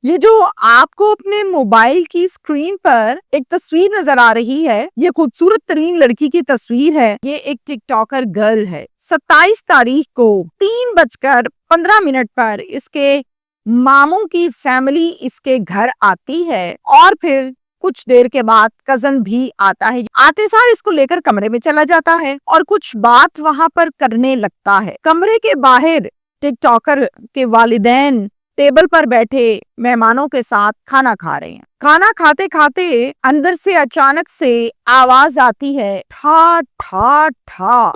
یہ جو آپ کو اپنے موبائل کی اسکرین پر ایک تصویر نظر آ رہی ہے، یہ خوبصورت ترین لڑکی کی تصویر ہے۔ یہ ایک ٹک ٹاکر گرل ہے۔ 27 تاریخ کو 3:15 پر اس کے ماموں کی فیملی اس کے گھر آتی ہے اور پھر کچھ دیر کے بعد کزن بھی آتا ہے۔ آتے سار اس کو لے کر کمرے میں چلا جاتا ہے اور کچھ بات وہاں پر کرنے لگتا ہے۔ کمرے کے باہر ٹک ٹاکر کے والدین ٹیبل پر بیٹھے مہمانوں کے ساتھ کھانا کھا رہے ہیں۔ کھانا کھاتے کھاتے اندر سے اچانک سے آواز آتی ہے، ٹھا ٹھا ٹھا،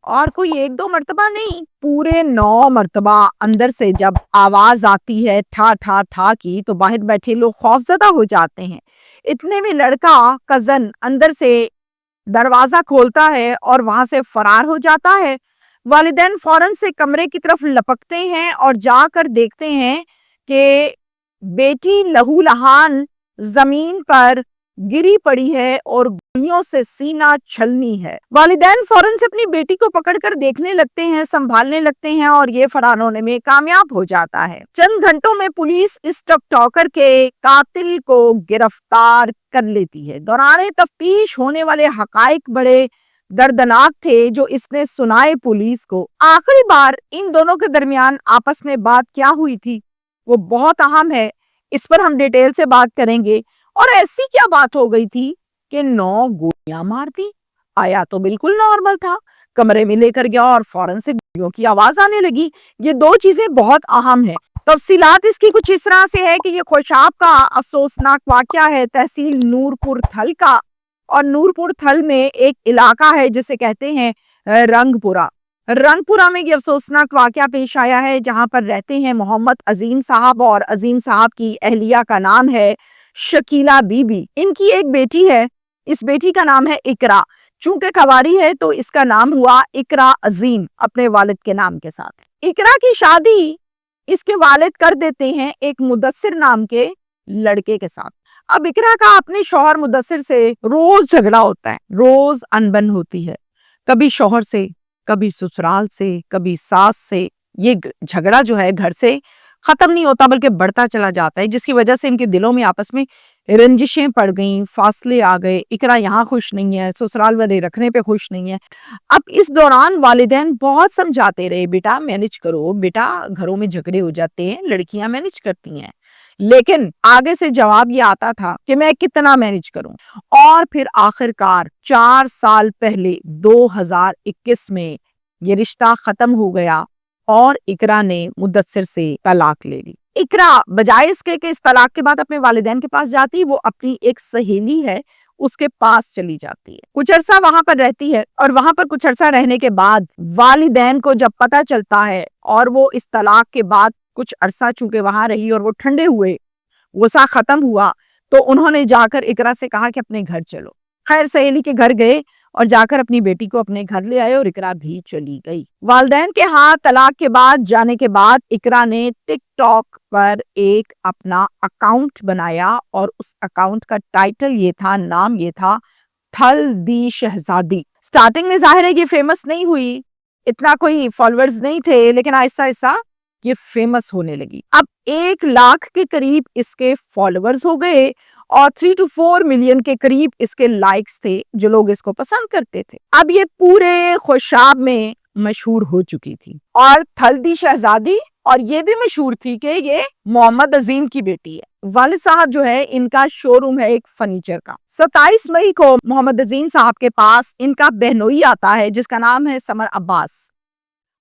اور کوئی 1-2 مرتبہ نہیں، پورے 9 مرتبہ اندر سے جب آواز آتی ہے ٹھا ٹھا ٹھا کی تو باہر بیٹھے لوگ خوفزدہ ہو جاتے ہیں۔ اتنے میں لڑکا کزن اندر سے دروازہ کھولتا ہے اور وہاں سے فرار ہو جاتا ہے۔ والدین فوراً سے کمرے کی طرف لپکتے ہیں اور جا کر دیکھتے ہیں کہ بیٹی لہو لہان زمین پر گری پڑی ہے اور گولیوں سے سینہ چھلنی ہے۔ والدین فوراً سے اپنی بیٹی کو پکڑ کر دیکھنے لگتے ہیں، سنبھالنے لگتے ہیں اور یہ فرار ہونے میں کامیاب ہو جاتا ہے۔ چند گھنٹوں میں پولیس اس ٹک ٹاکر کے قاتل کو گرفتار کر لیتی ہے۔ دوران تفتیش ہونے والے حقائق بڑے دردناک تھے جو اس نے سنائے پولیس کو۔ آخری بار ان دونوں کے درمیان آپس میں بات کیا ہوئی تھی وہ بہت اہم ہے، اس پر ہم ڈیٹیل سے بات کریں گے۔ اور ایسی کیا بات ہو گئی تھی کہ 9 گولیاں مار دی؟ آیا تو بالکل نارمل تھا، کمرے میں لے کر گیا اور فوراً سے گولیوں کی آواز آنے لگی۔ یہ 2 چیزیں بہت اہم ہیں۔ تفصیلات اس کی کچھ اس طرح سے ہے کہ یہ خوشاب کا افسوسناک واقعہ ہے تحصیل نورپور تھل کا، اور نورپور تھل میں ایک علاقہ ہے جسے کہتے ہیں رنگ پورہ۔ رنگ پورہ میں یہ افسوسناک واقعہ پیش آیا ہے جہاں پر رہتے ہیں محمد عظیم صاحب، اور عظیم صاحب کی اہلیہ کا نام ہے شکیلہ بی بی۔ ان کی ایک بیٹی ہے، اس بیٹی کا نام ہے اقرا۔ چونکہ کواری ہے تو اس کا نام ہوا اقرا عظیم اپنے والد کے نام کے ساتھ۔ اقرا کی شادی اس کے والد کر دیتے ہیں ایک مدثر نام کے لڑکے کے ساتھ۔ اب اقرا کا اپنے شوہر مدثر سے روز جھگڑا ہوتا ہے، روز انبن ہوتی ہے، کبھی شوہر سے، کبھی سسرال سے، کبھی ساس سے۔ یہ جھگڑا جو ہے گھر سے ختم نہیں ہوتا بلکہ بڑھتا چلا جاتا ہے، جس کی وجہ سے ان کے دلوں میں آپس میں رنجشیں پڑ گئیں، فاصلے آ گئے۔ اقرا یہاں خوش نہیں ہے، سسرال والے رکھنے پہ خوش نہیں ہے۔ اب اس دوران والدین بہت سمجھاتے رہے، بیٹا مینج کرو، بیٹا گھروں میں جھگڑے ہو جاتے ہیں، لڑکیاں مینج کرتی ہیں، لیکن آگے سے جواب یہ آتا تھا کہ میں کتنا مینج کروں۔ اور پھر آخرکار 4 سال پہلے 2021 میں یہ رشتہ ختم ہو گیا اور اقرا نے مدثر سے طلاق لے لی۔ اقرا بجائے اس کے کہ اس طلاق کے بعد اپنے والدین کے پاس جاتی، وہ اپنی ایک سہیلی ہے اس کے پاس چلی جاتی ہے، کچھ عرصہ وہاں پر رہتی ہے، اور وہاں پر کچھ عرصہ رہنے کے بعد والدین کو جب پتہ چلتا ہے اور وہ اس طلاق کے بعد کچھ عرصہ چونکہ وہاں رہی اور وہ ٹھنڈے ہوئے، غصہ ختم ہوا، تو انہوں نے جا کر اقرا سے کہا کہ اپنے گھر چلو۔ خیر سہیلی کے گھر گئے اور جا کر اپنی بیٹی کو اپنے گھر لے آئے اور اقرا بھی چلی گئی۔ والدین کے ہاتھ طلاق کے بعد جانے کے بعد اقرا نے ٹک ٹاک پر ایک اپنا اکاؤنٹ بنایا اور اس اکاؤنٹ کا ٹائٹل یہ تھا، نام یہ تھا، تھل دی شہزادی۔ سٹارٹنگ میں ظاہر ہے یہ فیمس نہیں ہوئی، اتنا کوئی فالوورز نہیں تھے، لیکن آہستہ آہستہ یہ فیمس ہونے لگی۔ اب 1 لاکھ کے قریب اس کے فالوورز ہو گئے اور 3 to 4 ملین کے قریب اس کے لائکس تھے جو لوگ اس کو پسند کرتے تھے۔ اب یہ پورے خوشاب میں مشہور ہو چکی تھی اور تھل دی شہزادی، اور یہ بھی مشہور تھی کہ یہ محمد عظیم کی بیٹی ہے۔ والد صاحب جو ہے ان کا شو روم ہے ایک فرنیچر کا۔ 27 مئی کو محمد عظیم صاحب کے پاس ان کا بہنوئی آتا ہے جس کا نام ہے سمر عباس۔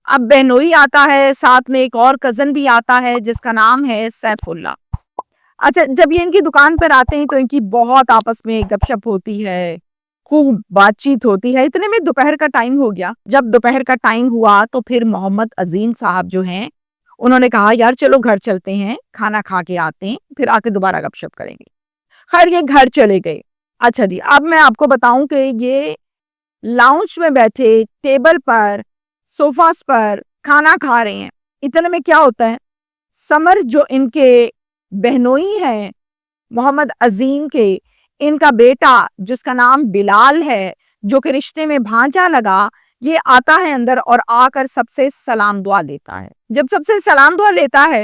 اب بہنوئی آتا ہے، ساتھ میں ایک اور کزن بھی آتا ہے جس کا نام ہے سیف اللہ۔ اچھا، جب یہ ان کی دکان پر آتے ہیں تو ان کی بہت آپس میں گپ شپ ہوتی ہے، خوب بات چیت ہوتی ہے۔ اتنے میں دوپہر کا ٹائم ہو گیا۔ جب دوپہر کا ٹائم ہوا تو پھر محمد عظیم صاحب جو ہیں انہوں نے کہا یار چلو گھر چلتے ہیں، کھانا کھا کے آتے ہیں، پھر آ کے دوبارہ گپ شپ کریں گے۔ خیر یہ گھر چلے گئے۔ اچھا جی، اب میں آپ کو بتاؤں کہ یہ لاؤنج میں بیٹھے ٹیبل پر، سوفاس پر کھانا کھا رہے ہیں۔ اتنے میں کیا ہوتا ہے، سمر جو ان کے بہنوئی ہیں محمد عظیم کے، ان کا بیٹا جس کا نام بلال ہے، جو کہ رشتے میں بھانجا لگا، یہ آتا ہے اندر اور آ کر سب سے سلام دعا لیتا ہے۔ جب سب سے سلام دعا لیتا ہے